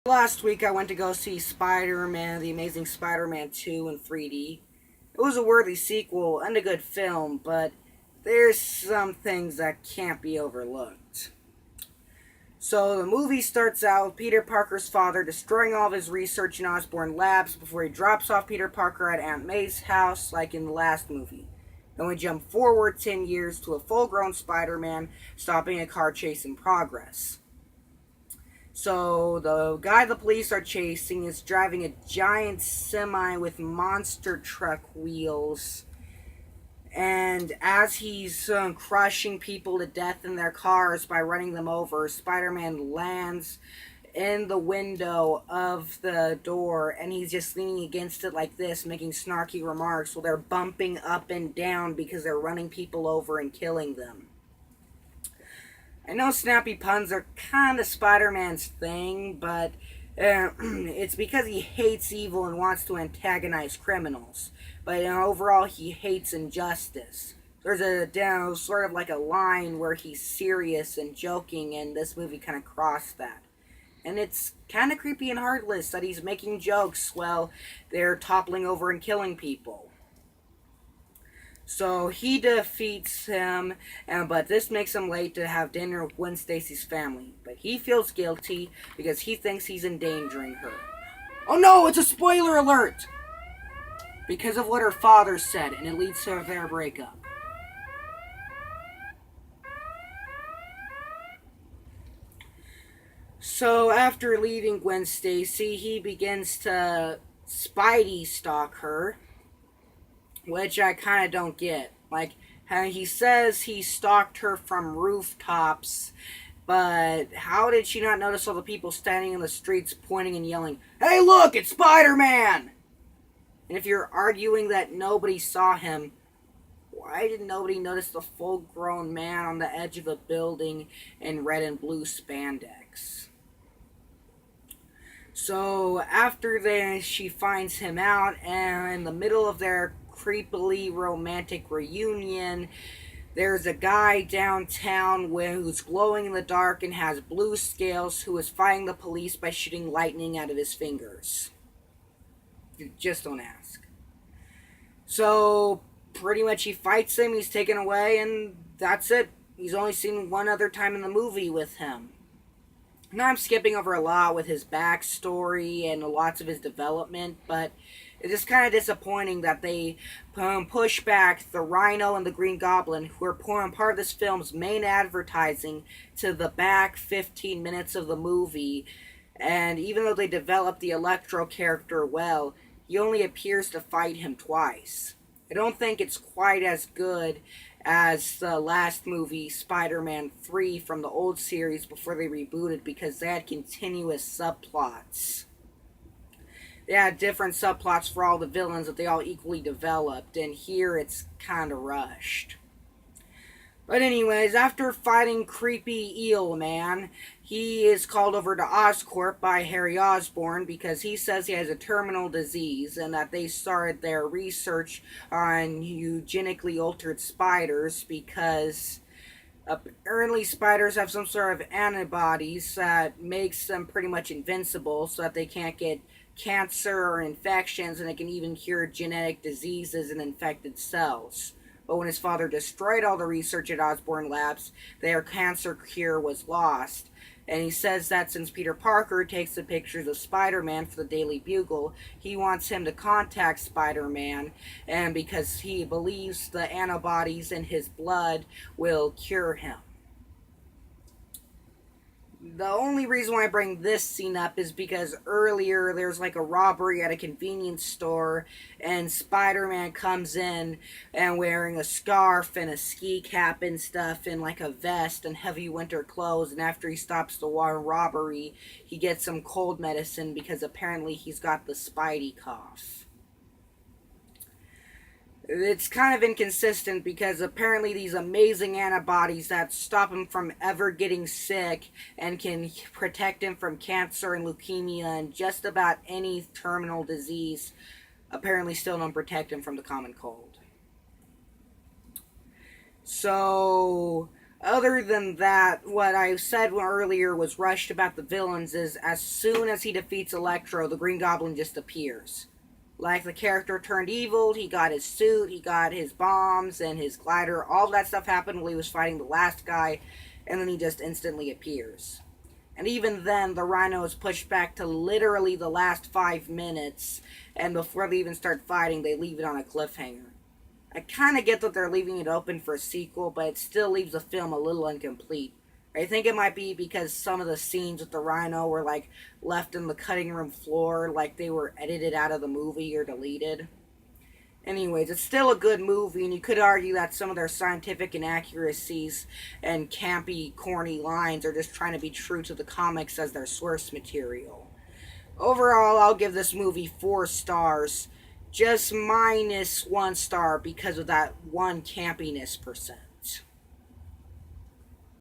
Last week I went to go see Spider-Man, The Amazing Spider-Man 2 in 3D. It was a worthy sequel and a good film, but there's some things that can't be overlooked. So the movie starts out with Peter Parker's father destroying all of his research in Osborn Labs before he drops off Peter Parker at Aunt May's house like in the last movie. Then we jump forward 10 years to a full-grown Spider-Man stopping a car chase in progress. So the guy the police are chasing is driving a giant semi with monster truck wheels. And as he's crushing people to death in their cars by running them over, Spider-Man lands in the window of the door and he's just leaning against it like this, making snarky remarks while they're bumping up and down because they're running people over and killing them. I know snappy puns are kind of Spider-Man's thing, but it's because he hates evil and wants to antagonize criminals. But overall, he hates injustice. There's a sort of like a line where he's serious and joking, and this movie kind of crossed that. And it's kind of creepy and heartless that he's making jokes while they're toppling over and killing people. So he defeats him, but this makes him late to have dinner with Gwen Stacy's family. But he feels guilty because he thinks he's endangering her. Oh no, it's a spoiler alert! Because of what her father said, and it leads to their breakup. So after leaving Gwen Stacy, he begins to Spidey stalk her, which I kind of don't get. Like, he says he stalked her from rooftops, but how did she not notice all the people standing in the streets pointing and yelling, "Hey, look, it's Spider-Man!" And if you're arguing that nobody saw him, why did nobody notice the full-grown man on the edge of a building in red and blue spandex? So after she finds him out, and in the middle of their creepily romantic reunion, there's a guy downtown who's glowing in the dark and has blue scales who is fighting the police by shooting lightning out of his fingers. You just don't ask. So pretty much he fights him, he's taken away, and that's it. He's only seen one other time in the movie with him. Now I'm skipping over a lot with his backstory and lots of his development, but it's just kind of disappointing that they push back the Rhino and the Green Goblin, who are part of this film's main advertising, to the back 15 minutes of the movie. And even though they developed the Electro character well, he only appears to fight him twice. I don't think it's quite as good as the last movie, Spider-Man 3, from the old series before they rebooted, because they had continuous subplots. They had different subplots for all the villains that they all equally developed, and here it's kind of rushed. But anyways, after fighting creepy Eel Man, he is called over to Oscorp by Harry Osborn because he says he has a terminal disease and that they started their research on eugenically altered spiders because apparently spiders have some sort of antibodies that makes them pretty much invincible so that they can't get cancer or infections, and it can even cure genetic diseases in infected cells. But when his father destroyed all the research at Osborn Labs, their cancer cure was lost. And he says that since Peter Parker takes the pictures of Spider-Man for the Daily Bugle, he wants him to contact Spider-Man, and because he believes the antibodies in his blood will cure him. The only reason why I bring this scene up is because earlier there's like a robbery at a convenience store and Spider-Man comes in and wearing a scarf and a ski cap and stuff and like a vest and heavy winter clothes, and after he stops the robbery he gets some cold medicine because apparently he's got the Spidey cough. It's kind of inconsistent because apparently these amazing antibodies that stop him from ever getting sick and can protect him from cancer and leukemia and just about any terminal disease apparently still don't protect him from the common cold. So Other than that, what I said earlier was rushed about the villains is as soon as he defeats Electro, the Green Goblin just appears. Like the character turned evil, he got his suit, he got his bombs and his glider. All that stuff happened while he was fighting the last guy, and then he just instantly appears. And even then, the Rhino is pushed back to literally the last 5 minutes, and before they even start fighting, they leave it on a cliffhanger. I kind of get that they're leaving it open for a sequel, but it still leaves the film a little incomplete. I think it might be because some of the scenes with the Rhino were like left in the cutting room floor, like they were edited out of the movie or deleted. Anyways, it's still a good movie, and you could argue that some of their scientific inaccuracies and campy, corny lines are just trying to be true to the comics as their source material. Overall, I'll give this movie 4 stars, just minus 1 star because of that one campiness percent.